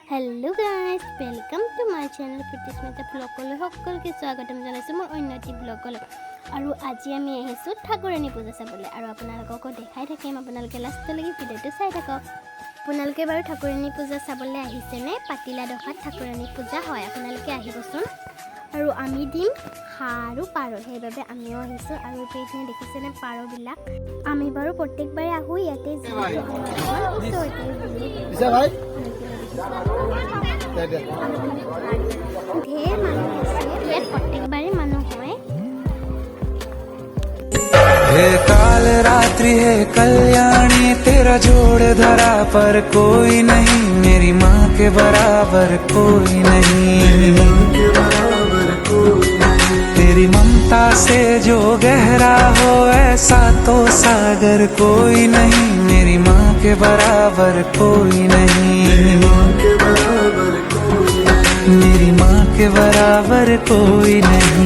Hello guys, welcome to my channel Pratismita ब्लॉगলৈ সকলকে স্বাগতম জনাইছো মোৰ অন্যটি ব্লগলৈ। আৰু আজি আমি আহিছো ঠাকুৰানী পূজা চাবলৈ আৰু আপোনালোকক দেখাই থাকিম। আপোনালোকে লাষ্টলৈকে ভিডিঅ'টো চাই থাকক। আপোনালোকে বাৰু ঠাকুৰানী পূজা চাবলৈ আহিছেনে? পাতিলা দখাত ঠাকুৰানী পূজা হয়, আপোনালোকে আহিবচোন। আৰু আমি দিম হাঁহ আৰু পাৰ, সেইবাবে আমিও আহিছোঁ। আৰু এইপিনে দেখিছেনে পাৰবিলাক? আমি বাৰু প্ৰত্যেকবাৰে আহোঁ ইয়াতে, ঢেৰ মানুহ আছে ইয়াত, প্ৰত্যেকবাৰে মানুহ হয়। हे काल रात्रि है कल्याणी, तेरा जोड़ धरा पर कोई नहीं, मेरी माँ के बराबर कोई नहीं। तेरी ममता से जो गहरा हो ऐसा तो सागर कोई नहीं, मेरी माँ के बराबर कोई नहीं। मेरी माँ के बराबर कोई नहीं।